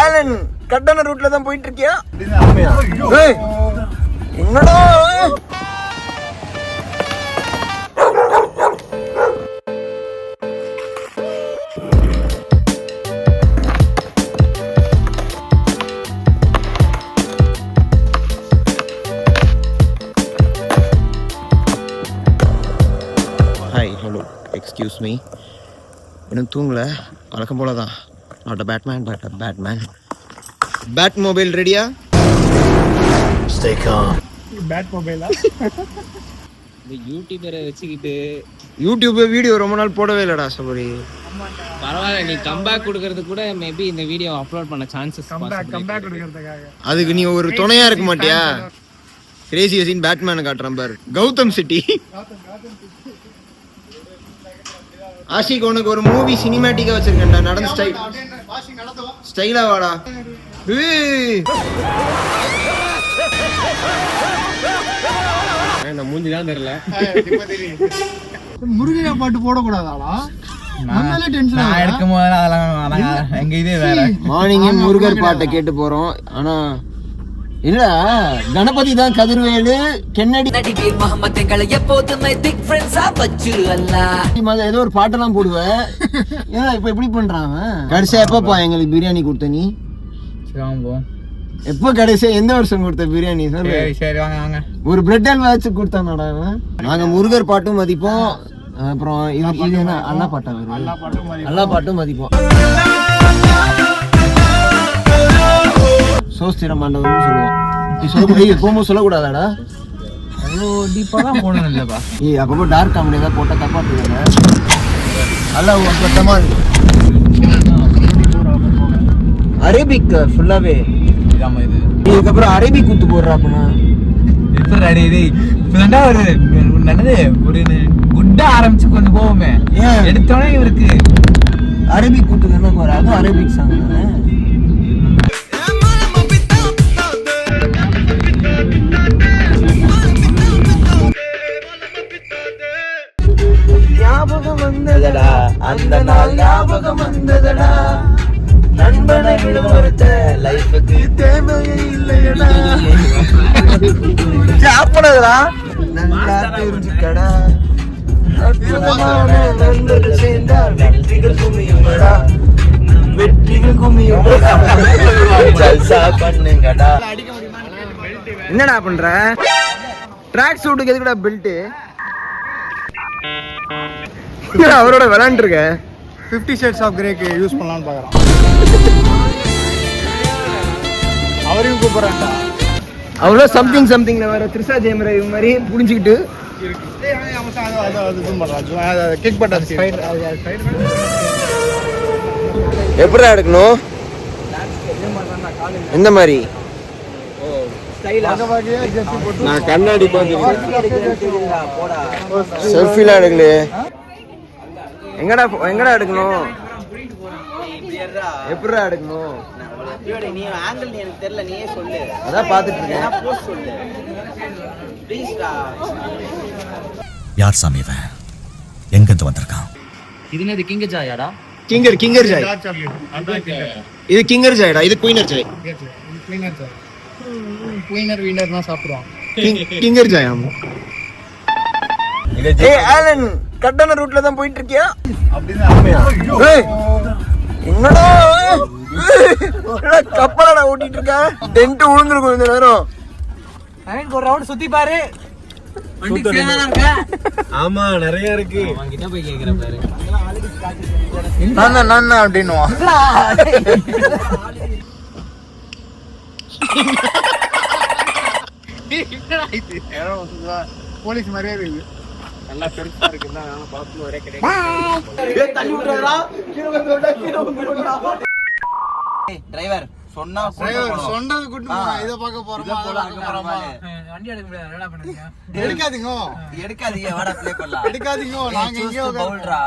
Alan கட்டான ரூட்ல தான் போயிட்டு இருக்கியா? என்னடா ஹாய் ஹலோ எக்ஸ்கியூஸ் மீ, இன்னும் தூங்கலை, வழக்கம் போல தான். Not a Batman but a Batman. Batmobile ரெடியா? Stay calm. பேட் மொபைலா? இந்த யூடியூபரை வச்சுக்கிட்டு யூடியூப் வீடியோ ரொம்ப நாள் போடவே இல்லைடா சபரி. பரவாயில்ல, நீ கம்பேக் கொடுக்கறது கூட மேபி இந்த வீடியோ அப்லோட் பண்ண சான்சஸ். கம்பேக் கொடுக்கறதுக்காக அதுக்கு நீ ஒரு துணையா இருக்க மாட்டியா? கிரேசி வசின் பேட்மேனை காட்டுறான் பாரு. கௌதம் சிட்டி. ஆஷிக் உனக்கு ஒரு மூவி சினிமேட்டிக்கா வச்சிருக்கேன்டா. நடந்து ஸ்டைலா வாடா. மூஞ்சிதான் தெரியல. முருகையா பாட்டு போடக்கூடாதாடா? மார்னிங் முருகர் பாட்டை கேட்டு போறோம். ஆனா இல்ல, கணபதி தான் கதிர்வேலு கென்னடி நடிகர் முகமது எங்களை எப்போதுமே திக் ஃப்ரெண்ட்ஸா வச்சிரு அல்லாஹ். ஏதோ ஒரு பாட்டெல்லாம் போடுவேன். ஏன்னா இப்ப எப்படி பண்றாங்க? கடைசியா எப்பப்பா எங்களுக்கு பிரியாணி கொடுத்த நீ? எப்ப கடைசியா எந்த வருஷம் கொடுத்த பிரியாணி? சரி வாங்க வாங்க. ஒரு பிரெட் அல்வா வச்சு கொடுத்தானடா. நாங்க முருகர் பாட்டும் மதிப்போம். அப்புறம் இது என்ன அல்லா பாட்டா? அல்லா பாட்டும் மதிப்போம். சோஸ்திர மாண்டவர்னு சொல்லுவோம். நீ சொல்லக்கூடாது, போகும்போது சொல்லக்கூடாதாடா? ஏய் அப்பப்போ டார்க் காமெடி ஏதாவது போட்டா தப்பா போயிடுங்க. அல்லா பத்தமா அரேபிக் ஃபுல்லாவே இதுக்கப்புறம் அரேபிக் குத்து போடுறா. அப்படின்னா ஒரு குட்டா ஆரம்பிச்சு கொஞ்சம் போவோமே, எடுத்தோடனே இவருக்கு அரேபிக் குத்து என்ன போற? அதுவும் அரேபிக் சாங் தானே. ஞாபகம் வந்ததடா அந்த நாள், ஞாபகம் வந்ததடா நண்பனை விடுமறுத்த லைஃபுக்கு தேவையே இல்லையடா. சாப்பிடா நல்லா தெரிஞ்சுக்கடா. அற்புதமான நண்பர்கள் சேர்ந்தால் வெற்றிகள் குமியுங்கடா, வெற்றிகள் குமியுங்கடா. ஜல்சா பண்ணுங்கடா. என்னடா பண்ற? ட்ராக் சூட்டுக்கு எதுக்குடா பெல்ட்? அவரோட விளையாண்டு இருக்க. 50 Shades of Greyக்கு யூஸ் பண்ணலாம்னு பார்க்குறான். அவரையும் கூப்பிட்றான்டா. அவ்வளோ சம்திங்ல வர த்ரிஷா ஜெயமரை மாதிரி புரிஞ்சுக்கிட்டு எப்படா எடுக்கணும்? எந்த மாதிரி? நான் கண்ணாடி செல்ஃபிலாம் எடுக்கலையே. எங்கடா எடுக்கணும்? எப்படா எடுக்கணும்? நீ ஆங்கிள் எனக்கு தெரியல, நீயே சொல்லு. அதான் பாத்துட்டு இருக்கேன். போஸ்ட் சொல்லு ப்ளீஸ்டா. யார் சாமி இவன்? எங்க இருந்து வந்திருக்கான்? இது என்னது கிங்க ஜாயாடா? கிங்கர் ஜாய். இது கிங்கர் ஜாய்டா, இது குயினர் ஜாய். குயினர் வீனர் தான் சாப்பிடுவான். கிங்கர் ஜாய். ஆமா. ஏய் ஆலன் கட்டான ரூட்ல தான் போயிட்டு இருக்கியா? அப்படிதான். என்னடா கப்பலடா ஓட்டிட்டு இருக்க? டென்ட் விழுந்துருக்கும் இந்த நேரம். ஒரு ரவுண்ட் சுத்தி பாரு. ஆமா நிறைய இருக்கு. அவன்கிட்ட போய் கேக்குற பாரு. நான் அப்படின்னுவான். போலீஸ் மாதிரியே இருக்கு. நல்லா பெருசா இருக்குன்னா பாத்ரூம் ஒரே கிடையாது. தள்ளி விட்டுறா. டிரைவர் சொன்னா சொன்னது கூட்டு இத பார்க்க போறோமா வண்டி எடுக்க முடியாது. என்னடா பண்ணுவீங்க? எடுக்காதீங்க வாடா ப்ளே பண்ணலாம். எடுக்காதீங்க. நாங்க எங்கயோ பவுல்ரா.